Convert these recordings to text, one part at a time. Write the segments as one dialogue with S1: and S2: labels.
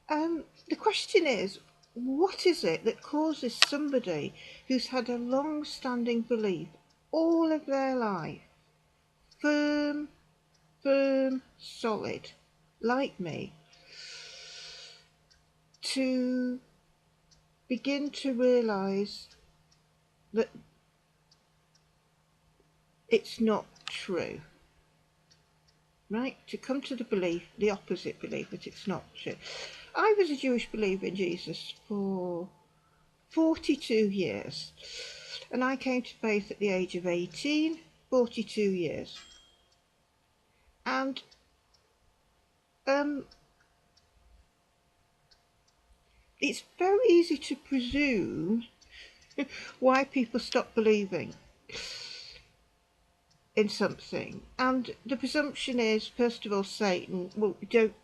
S1: The question is, what is it that causes somebody who's had a long-standing belief all of their life, firm, solid, like me, to begin to realise that it's not true, right? To come to the belief, the opposite belief, that it's not true. I was a Jewish believer in Jesus for 42 years, and I came to faith at the age of 18, 42 years. And it's very easy to presume why people stop believing in something, and the presumption is, first of all, Satan. Well,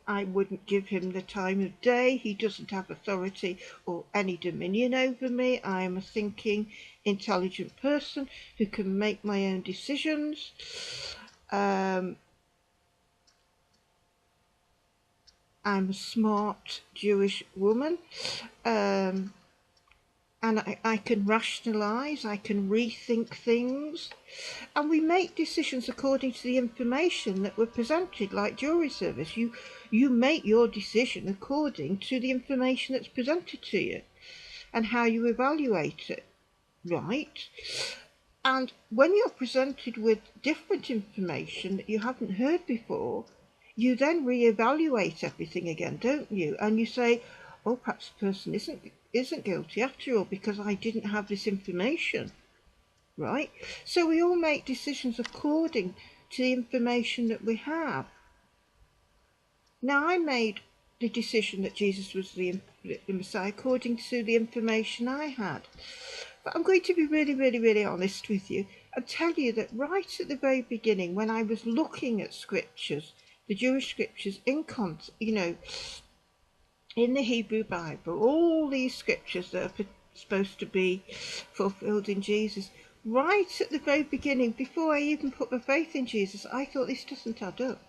S1: I wouldn't give him the time of day. He doesn't have authority or any dominion over me. I am a thinking, intelligent person who can make my own decisions. I'm a smart Jewish woman, and I can rationalise, I can rethink things, and we make decisions according to the information that we're presented, like jury service. You make your decision according to the information that's presented to you and how you evaluate it, right? And when you're presented with different information that you haven't heard before, you then re-evaluate everything again, don't you? And you say, oh, perhaps the person isn't guilty after all, because I didn't have this information, right? So we all make decisions according to the information that we have. Now, I made the decision that Jesus was the Messiah according to the information I had. But I'm going to be really, really, really honest with you and tell you that right at the very beginning, when I was looking at scriptures, the Jewish scriptures in the Hebrew Bible, all these scriptures that are supposed to be fulfilled in Jesus, right at the very beginning, before I even put my faith in Jesus, I thought, this doesn't add up.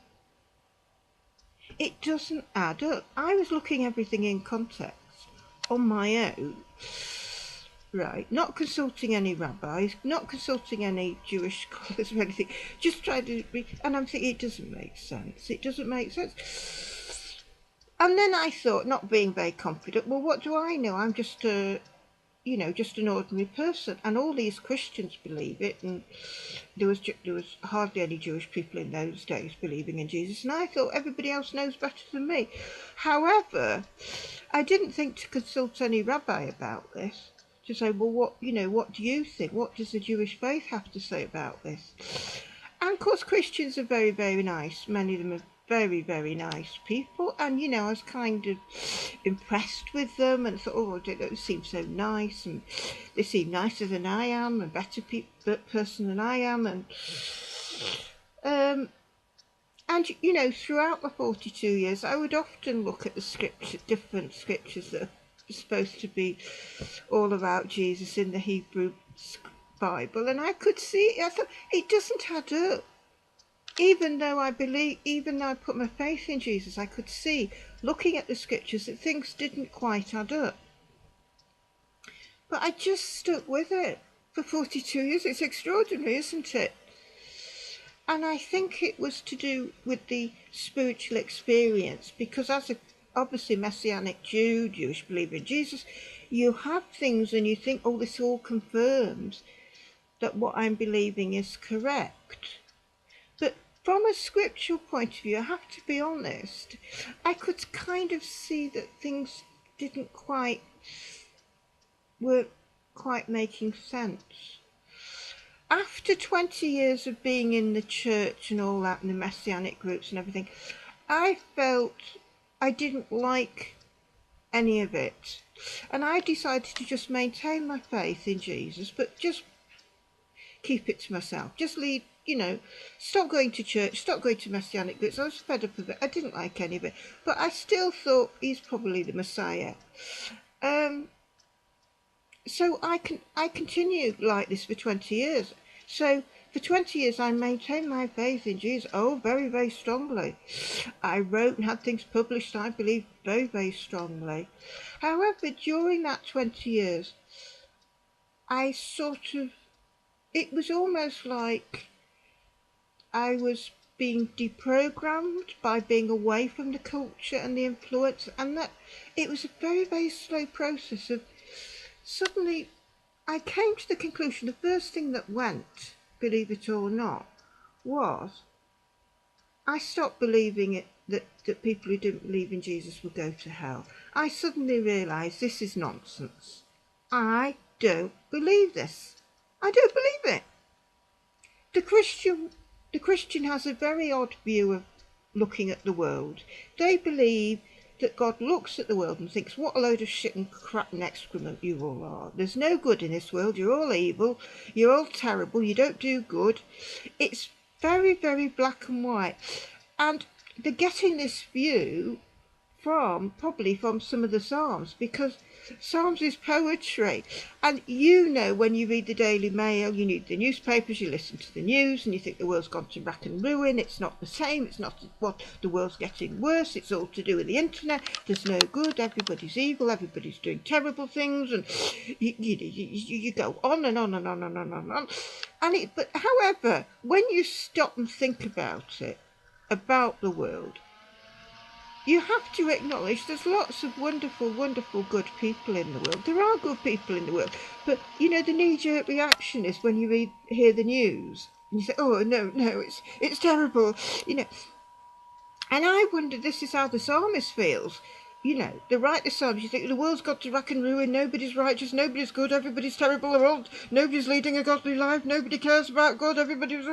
S1: It doesn't add up. I was looking everything in context on my own, right? Not consulting any rabbis, not consulting any Jewish scholars or anything. Just trying to read, and I'm thinking, it doesn't make sense. It doesn't make sense. And then I thought, not being very confident, well, what do I know? I'm just just an ordinary person, and all these Christians believe it, and there was hardly any Jewish people in those days believing in Jesus, and I thought everybody else knows better than me. However, I didn't think to consult any rabbi about this, to say, well, what do you think? What does the Jewish faith have to say about this? And of course, Christians are very, very nice. Many of them are very, very nice people, and I was kind of impressed with them and thought, oh, they seem so nice, and they seem nicer than I am, a better person than I am, and throughout my 42 years, I would often look at the different scriptures that are supposed to be all about Jesus in the Hebrew Bible, and I could see, I thought, it doesn't add up. Even though I put my faith in Jesus, I could see, looking at the scriptures, that things didn't quite add up. But I just stuck with it for 42 years. It's extraordinary, isn't it? And I think it was to do with the spiritual experience, because as a obviously Messianic Jew, Jewish believer in Jesus, you have things and you think, oh, this all confirms that what I'm believing is correct. But from a scriptural point of view, I have to be honest, I could kind of see that things weren't quite making sense. After 20 years of being in the church and all that, and the Messianic groups and everything, I felt I didn't like any of it. And I decided to just maintain my faith in Jesus, but just keep it to myself. Just lead, stop going to church, stop going to Messianic groups. I was fed up of it. I didn't like any of it. But I still thought he's probably the Messiah. So I continued like this for 20 years. So For 20 years, I maintained my faith in Jesus. Oh, very, very strongly. I wrote and had things published, I believe, very, very strongly. However, during that 20 years, I it was almost like I was being deprogrammed by being away from the culture and the influence, and that it was a very, very slow process of suddenly I came to the conclusion, the first thing that went, believe it or not, was I stopped believing that people who didn't believe in Jesus would go to hell. I suddenly realised this is nonsense. I don't believe this. I don't believe it. The Christian has a very odd view of looking at the world. They believe that God looks at the world and thinks, what a load of shit and crap and excrement you all are. There's no good in this world. You're all evil. You're all terrible. You don't do good. It's very, very black and white. And they're getting this view probably from some of the Psalms, because Psalms is poetry. And when you read the Daily Mail, you read the newspapers, you listen to the news, and you think the world's gone to rack and ruin. It's not the same. It's not what the world's getting worse. It's all to do with the internet. There's no good. Everybody's evil. Everybody's doing terrible things, and you go on and on and on and on and on. But however, when you stop and think about it, about the world, you have to acknowledge there's lots of wonderful, wonderful good people in the world. There are good people in the world. But, the knee-jerk reaction is when you hear the news and you say, oh, no, it's terrible, And I wonder, this is how the psalmist feels. They write the psalms, you think the world's got to rack and ruin, nobody's righteous, nobody's good, everybody's terrible, nobody's leading a godly life, nobody cares about God, everybody's...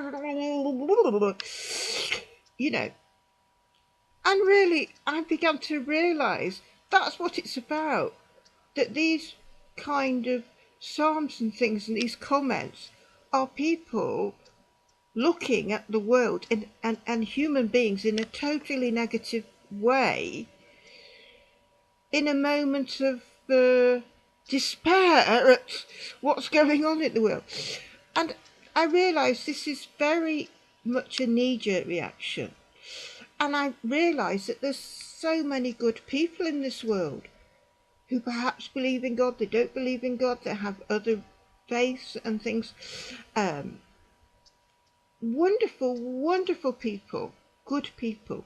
S1: And really, I began to realise that's what it's about. That these kind of psalms and things and these comments are people looking at the world and human beings in a totally negative way, in a moment of despair at what's going on in the world. And I realised this is very much a knee-jerk reaction. And I realise that there's so many good people in this world who perhaps believe in God, they don't believe in God, they have other faiths and things. Wonderful, wonderful people, good people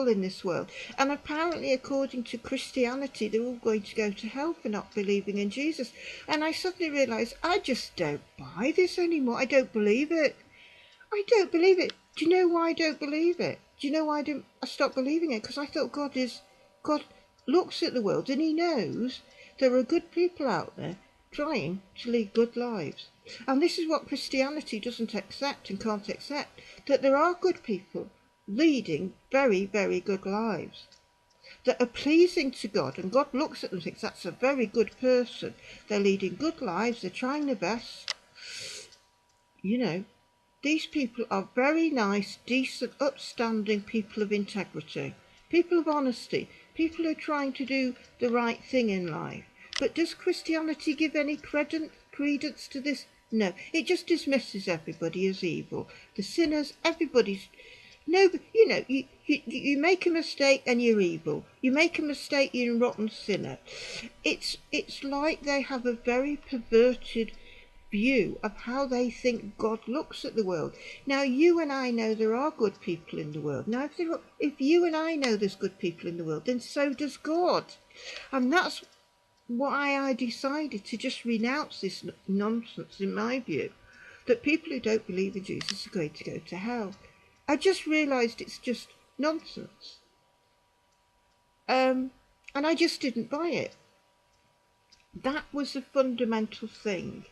S1: in this world. And apparently, according to Christianity, they're all going to go to hell for not believing in Jesus. And I suddenly realised I just don't buy this anymore. I don't believe it. I don't believe it. Do you know why I don't believe it? Do you know why I stopped believing it? Because I thought God looks at the world and he knows there are good people out there trying to lead good lives. And this is what Christianity doesn't accept and can't accept, that there are good people leading very, very good lives that are pleasing to God, and God looks at them and thinks that's a very good person. They're leading good lives, they're trying their best. These people are very nice, decent, upstanding people of integrity, people of honesty, people who are trying to do the right thing in life. But does Christianity give any credence to this? No, it just dismisses everybody as evil. The sinners, everybody's... No, you make a mistake and you're evil. You make a mistake, you're a rotten sinner. It's like they have a very perverted view of how they think God looks at the world. Now, you and I know there are good people in the world. Now, if you and I know there's good people in the world, then so does God. And that's why I decided to just renounce this nonsense, in my view, that people who don't believe in Jesus are going to go to hell. I just realised it's just nonsense. And I just didn't buy it. That was the fundamental thing.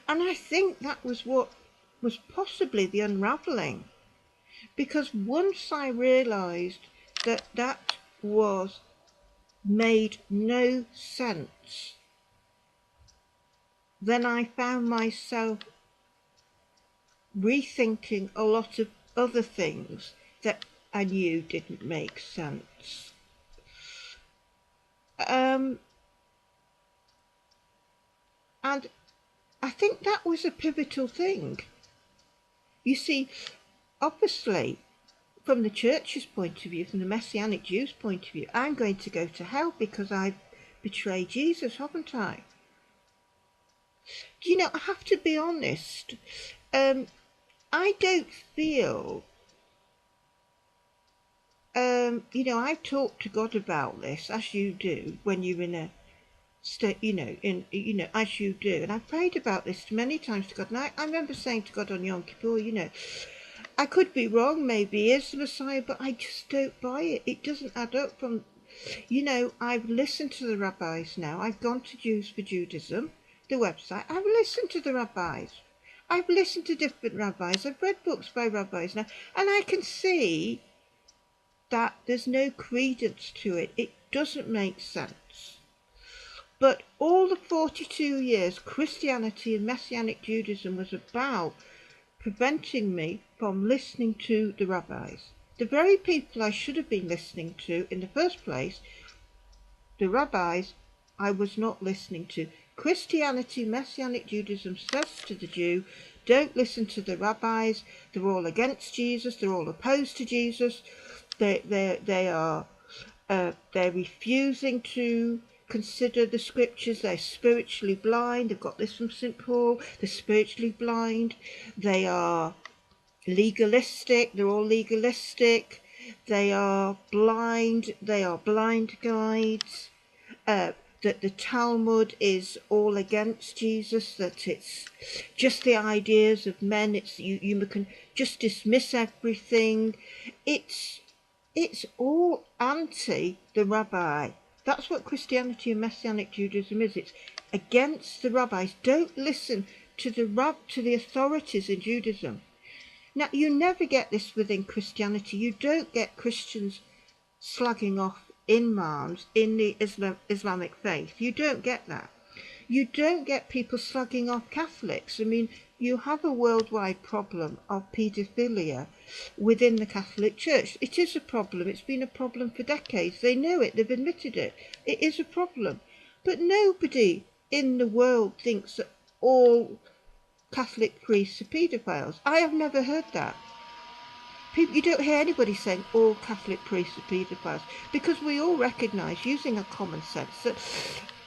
S1: And I think that was what was possibly the unravelling. Because once I realised that made no sense, then I found myself rethinking a lot of other things that I knew didn't make sense. And I think that was a pivotal thing. You see, obviously, from the church's point of view, from the Messianic Jews' point of view, I'm going to go to hell because I've betrayed Jesus, haven't I? Do you know, I have to be honest. I don't feel, I've talked to God about this, as you do, when you're in a state, as you do. And I've prayed about this many times to God. And I remember saying to God on Yom Kippur, I could be wrong, maybe he is the Messiah, but I just don't buy it. It doesn't add up from, I've listened to the rabbis now. I've gone to Jews for Judaism, the website. I've listened to the rabbis. I've listened to different rabbis. I've read books by rabbis now, and I can see that there's no credence to it. It doesn't make sense. But all the 42 years Christianity and Messianic Judaism was about preventing me from listening to the rabbis. The very people I should have been listening to in the first place, the rabbis, I was not listening to. Christianity, Messianic Judaism says to the Jew, don't listen to the rabbis. They're all against Jesus. They're all opposed to Jesus. They're refusing to consider the scriptures. They're spiritually blind. They've got this from St. Paul. They're spiritually blind. They are legalistic. They're all legalistic. They are blind. They are blind guides. That the Talmud is all against Jesus, that it's just the ideas of men, it's you can just dismiss everything. It's all anti the rabbi. That's what Christianity and Messianic Judaism is. It's against the rabbis. Don't listen to the authorities in Judaism. Now, you never get this within Christianity. You don't get Christians slagging off imams in the Islamic faith. You don't get that. You don't get people slugging off Catholics. I mean, you have a worldwide problem of paedophilia within the Catholic Church. It is a problem. It's been a problem for decades. They know it. They've admitted it. It is a problem. But nobody in the world thinks that all Catholic priests are paedophiles. I have never heard that. You don't hear anybody saying all Catholic priests are paedophiles, because we all recognise, using a common sense, that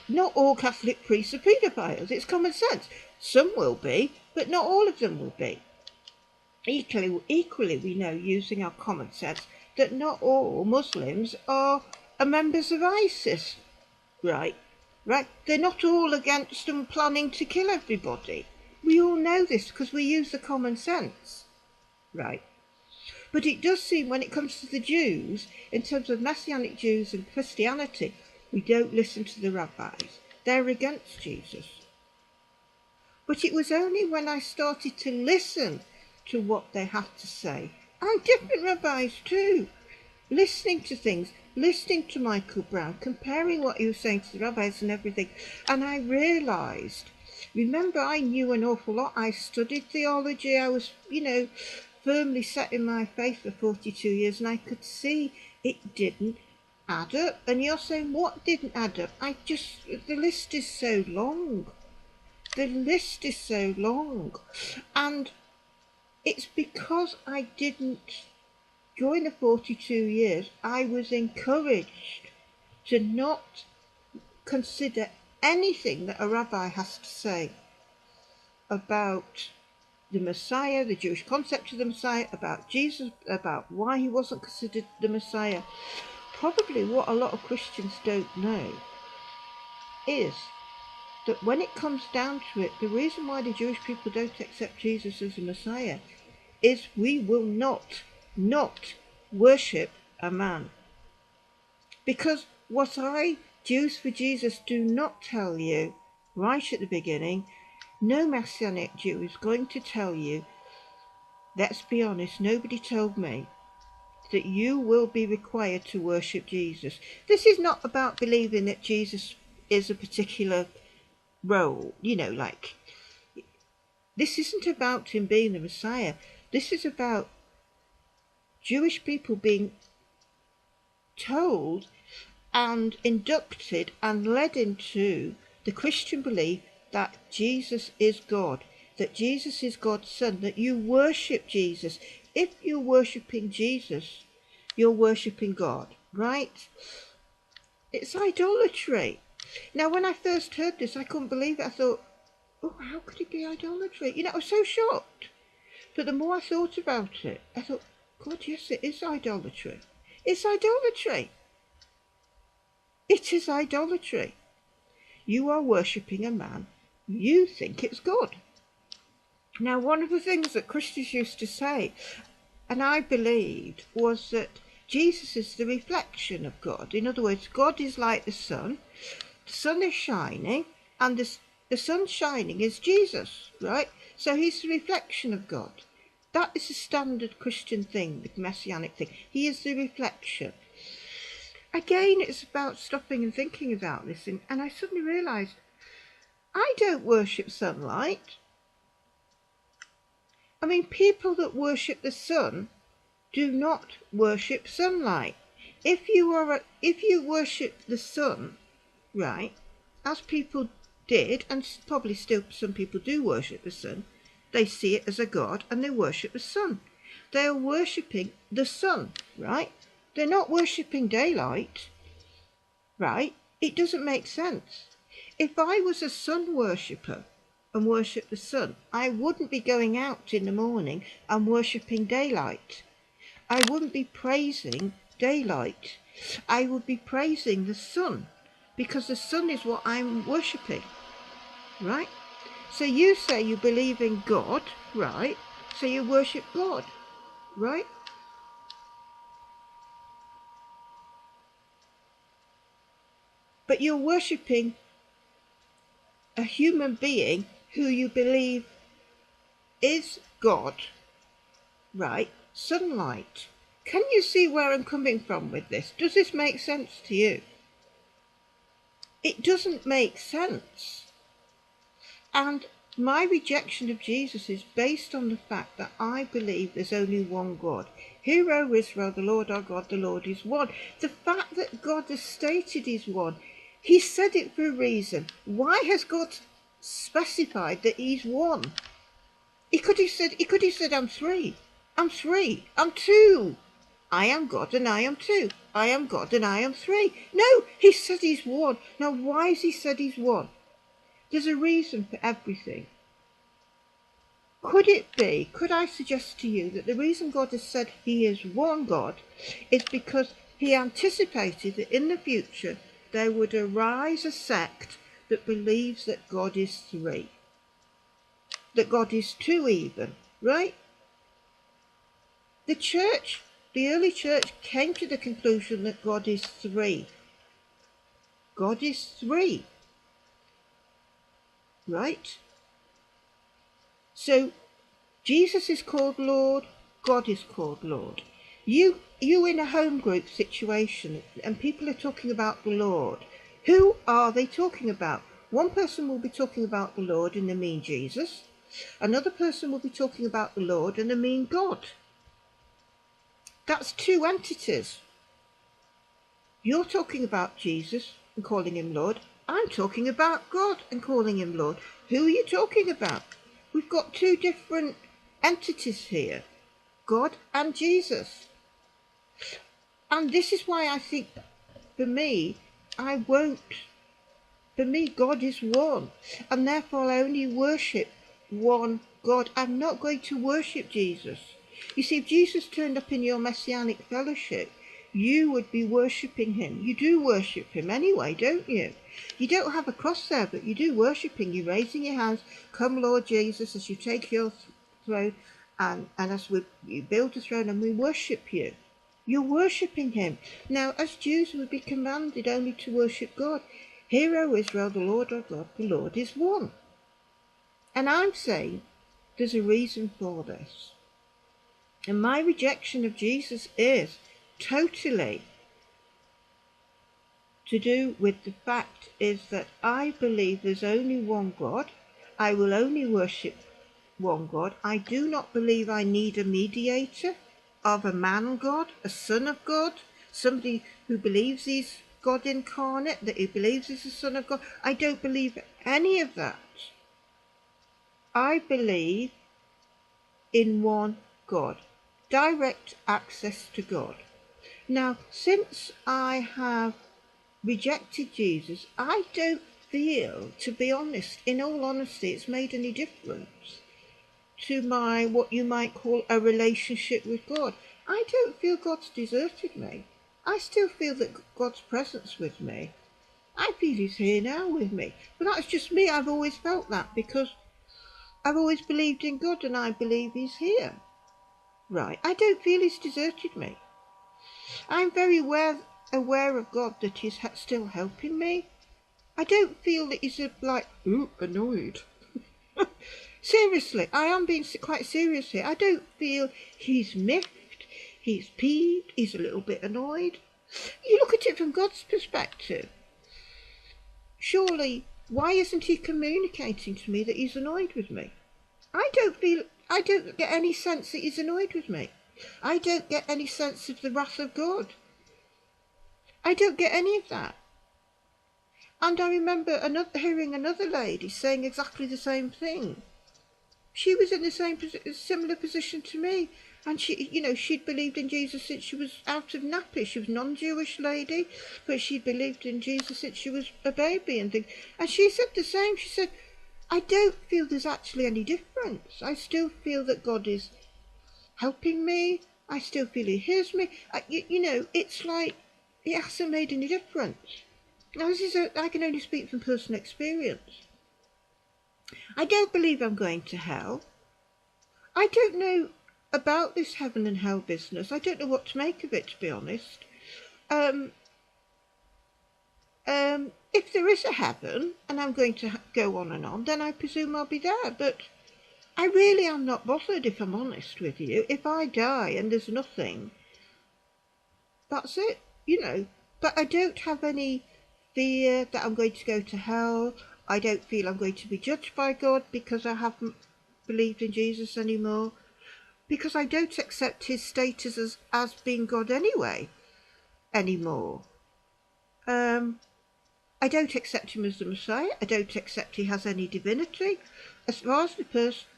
S1: not all Catholic priests are paedophiles. It's common sense. Some will be, but not all of them will be. Equally, we know, using our common sense, that not all Muslims are members of ISIS, right? They're not all against them planning to kill everybody. We all know this because we use the common sense, right? But it does seem, when it comes to the Jews, in terms of Messianic Jews and Christianity, we don't listen to the rabbis. They're against Jesus. But it was only when I started to listen to what they had to say, and different rabbis too, listening to things, listening to Michael Brown, comparing what he was saying to the rabbis and everything, and I realised, remember, I knew an awful lot. I studied theology. I was, firmly set in my faith for 42 years, and I could see it didn't add up. And you're saying, what didn't add up? The list is so long. The list is so long. And it's because I didn't, during the 42 years, I was encouraged to not consider anything that a rabbi has to say about the Messiah, the Jewish concept of the Messiah, about Jesus, about why he wasn't considered the Messiah. Probably what a lot of Christians don't know is that when it comes down to it, the reason why the Jewish people don't accept Jesus as the Messiah is we will not worship a man. Because what Jews for Jesus do not tell you right at the beginning, no Messianic Jew is going to tell you, let's be honest, nobody told me, that you will be required to worship Jesus. This is not about believing that Jesus is a particular role, this isn't about him being the Messiah. This is about Jewish people being told and inducted and led into the Christian belief that Jesus is God. that Jesus is God's son, that you worship Jesus. If you're worshipping Jesus, you're worshipping God, right? It's idolatry. Now, when I first heard this, I couldn't believe it. I thought, oh, how could it be idolatry? You know, I was so shocked. But the more I thought about it, I thought, God, yes, it is idolatry. It's idolatry. It is idolatry. You are worshipping a man. You think it's God. Now, one of the things that Christians used to say, and I believed, was that Jesus is the reflection of God. In other words, God is like the sun. The sun is shining, and the sun shining is Jesus, right? So he's the reflection of God. That is a standard Christian thing, the Messianic thing. He is the reflection. Again, it's about stopping and thinking about this, and I suddenly realised, I don't worship sunlight. I mean, people that worship the sun do not worship sunlight. If you worship the sun, right, as people did, and probably still some people do worship the sun, they see it as a god and they worship the sun. They are worshipping the sun, right? They're not worshipping daylight, right? It doesn't make sense. If I was a sun worshipper and worshipped the sun, I wouldn't be going out in the morning and worshipping daylight. I wouldn't be praising daylight. I would be praising the sun, because the sun is what I'm worshipping, right? So you say you believe in God, right? So you worship God, right? But you're worshipping a human being who you believe is God, right? Sunlight. Can you see where I'm coming from with this? Does this make sense to you? It doesn't make sense. And my rejection of Jesus is based on the fact that I believe there's only one God. Hear, O Israel, the Lord our God, the Lord is one. The fact that God has stated he's one, he said it for a reason. Why has God specified that he's one? He could have said, I'm three, I'm two. I am God and I am two. I am God and I am three. No, he said he's one. Now, why has he said he's one? There's a reason for everything. Could I suggest to you that the reason God has said he is one God is because he anticipated that in the future there would arise a sect that believes that God is three, that God is two even, right? The early church came to the conclusion that God is three. God is three, right? So Jesus is called Lord, God is called Lord. You in a home group situation and people are talking about the Lord. Who are they talking about? One person will be talking about the Lord and they mean Jesus. Another person will be talking about the Lord and they mean God. That's two entities. You're talking about Jesus and calling him Lord. I'm talking about God and calling him Lord. Who are you talking about? We've got two different entities here, God and Jesus. And this is why I think, for me, God is one. And therefore I only worship one God. I'm not going to worship Jesus. You see, if Jesus turned up in your Messianic fellowship, you would be worshipping him. You do worship him anyway, don't you? You don't have a cross there, but you do worship him. You're raising your hands, come Lord Jesus, as you take your throne, and as you build the throne and we worship you. You're worshipping him. Now, as Jews, would be commanded only to worship God. Hear, O Israel, the Lord our God, the Lord is one. And I'm saying there's a reason for this. And my rejection of Jesus is totally to do with the fact is that I believe there's only one God. I will only worship one God. I do not believe I need a mediator of a man God, a son of God, somebody who believes he's God incarnate, that he believes he's the son of God. I don't believe any of that. I believe in one God, direct access to God. Now, since I have rejected Jesus, I don't feel, to be honest, in all honesty, it's made any difference to my, what you might call a relationship with God. I don't feel God's deserted me. I still feel that God's presence with me. I feel he's here now with me. But that's just me. I've always felt that because I've always believed in God and I believe he's here. Right. I don't feel he's deserted me. I'm very aware of God, that he's still helping me. I don't feel that he's annoyed. Seriously, I am being quite serious here. I don't feel he's miffed, he's peeved, he's a little bit annoyed. You look at it from God's perspective. Surely, why isn't he communicating to me that he's annoyed with me? I don't get any sense that he's annoyed with me. I don't get any sense of the wrath of God. I don't get any of that. And I remember hearing another lady saying exactly the same thing. She was in the similar position to me, and she'd believed in Jesus since she was out of nappy. She was a non-Jewish lady, but she'd believed in Jesus since she was a baby and things. And she said the same. She said, I don't feel there's actually any difference. I still feel that God is helping me. I still feel he hears me. It's like it hasn't made any difference. Now, I can only speak from personal experience. I don't believe I'm going to hell. I don't know about this heaven and hell business. I don't know what to make of it, to be honest. If there is a heaven and I'm going to go on and on, then I presume I'll be there. But I really am not bothered, if I'm honest with you. If I die and there's nothing, that's it, But I don't have any fear that I'm going to go to hell. I don't feel I'm going to be judged by God because I haven't believed in Jesus anymore. Because I don't accept his status as being God anymore. I don't accept him as the Messiah. I don't accept he has any divinity. As far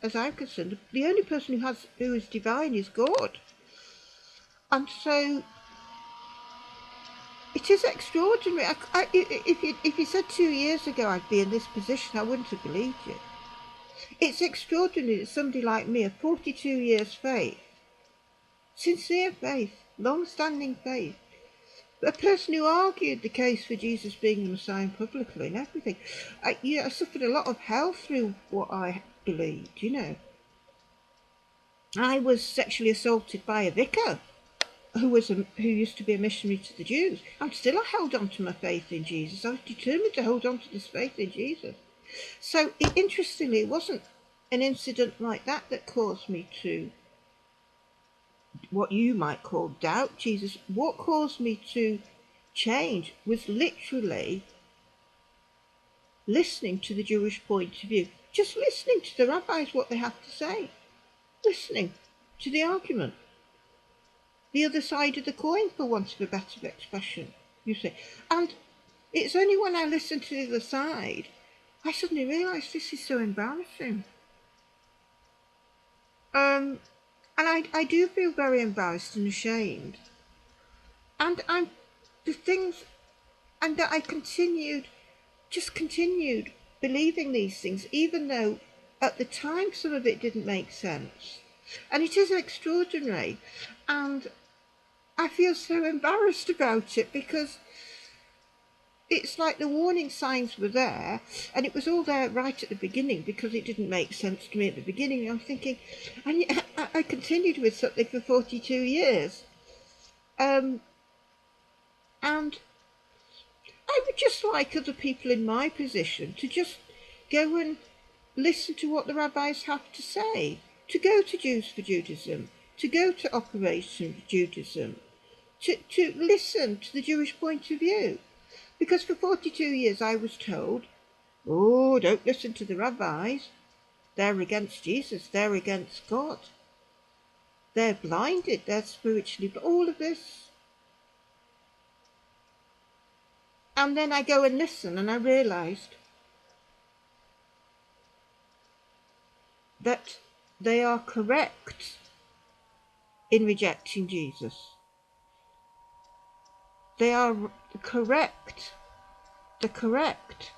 S1: as I'm concerned, the only person who is divine is God. And so it is extraordinary. If you said 2 years ago I'd be in this position, I wouldn't have believed you. It's extraordinary that somebody like me, of 42 years faith, sincere faith, long-standing faith, a person who argued the case for Jesus being the Messiah publicly and everything. I suffered a lot of hell through what I believed, I was sexually assaulted by a vicar who used to be a missionary to the Jews. And still I held on to my faith in Jesus. I was determined to hold on to this faith in Jesus. So interestingly, it wasn't an incident like that caused me to, what you might call, doubt Jesus. What caused me to change was literally listening to the Jewish point of view, just listening to the rabbis, what they have to say, listening to the argument, the other side of the coin, for want of a better expression, you see. And it's only when I listened to the other side, I suddenly realised this is so embarrassing. And I do feel very embarrassed and ashamed. And that I continued believing these things, even though at the time some of it didn't make sense. And it is extraordinary. And I feel so embarrassed about it because it's like the warning signs were there, and it was all there right at the beginning because it didn't make sense to me at the beginning. I'm thinking, and I continued with something for 42 years. And I would just like other people in my position to just go and listen to what the rabbis have to say, to go to Jews for Judaism, to go to Operation Judaism, to listen to the Jewish point of view. Because for 42 years I was told, oh, don't listen to the rabbis. They're against Jesus. They're against God. They're blinded. They're spiritually, but all of this. And then I go and listen and I realised that they are correct in rejecting Jesus. They are correct. They're correct.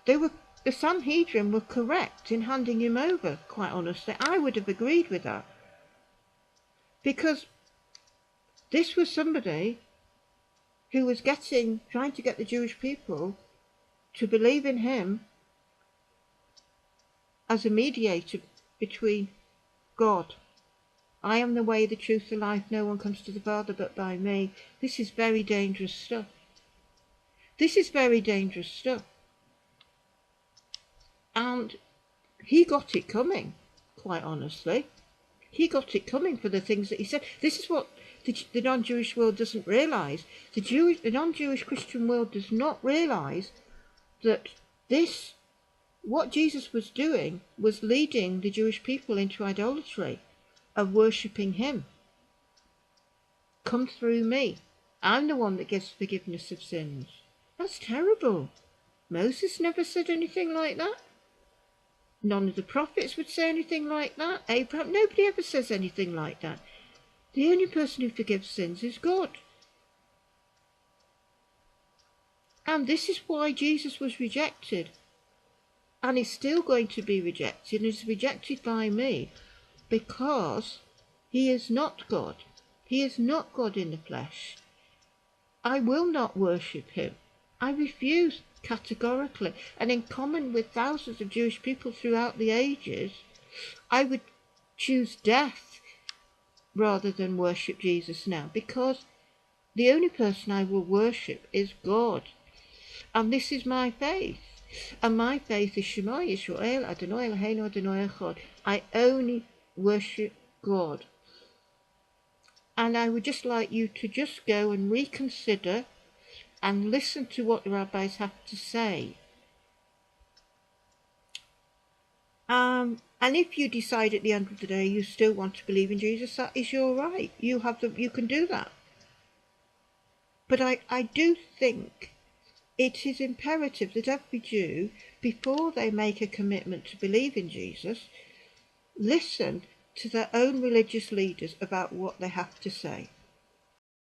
S1: The Sanhedrin were correct in handing him over, quite honestly. I would have agreed with that. Because this was somebody who was trying to get the Jewish people to believe in him as a mediator between God. I am the way, the truth, the life. No one comes to the Father but by me. This is very dangerous stuff. This is very dangerous stuff. And he got it coming, quite honestly. He got it coming for the things that he said. This is what the non-Jewish world doesn't realise. The non-Jewish Christian world does not realise that what Jesus was doing was leading the Jewish people into idolatry of worshipping him. Come through me. I'm the one that gives forgiveness of sins. That's terrible. Moses never said anything like that. None of the prophets would say anything like that. Abraham, nobody ever says anything like that. The only person who forgives sins is God. And this is why Jesus was rejected. And is still going to be rejected, and is rejected by me, because he is not God. He is not God in the flesh. I will not worship him. I refuse categorically. And in common with thousands of Jewish people throughout the ages, I would choose death rather than worship Jesus now, because the only person I will worship is God. And this is my faith. And my faith is Shema Yisrael Adonai Eloheinu Adonai Echad. I only worship God. And I would just like you to just go and reconsider and listen to what the rabbis have to say. And if you decide at the end of the day you still want to believe in Jesus, that is your right. You can do that. But I do think it is imperative that every Jew, before they make a commitment to believe in Jesus, listen to their own religious leaders about what they have to say.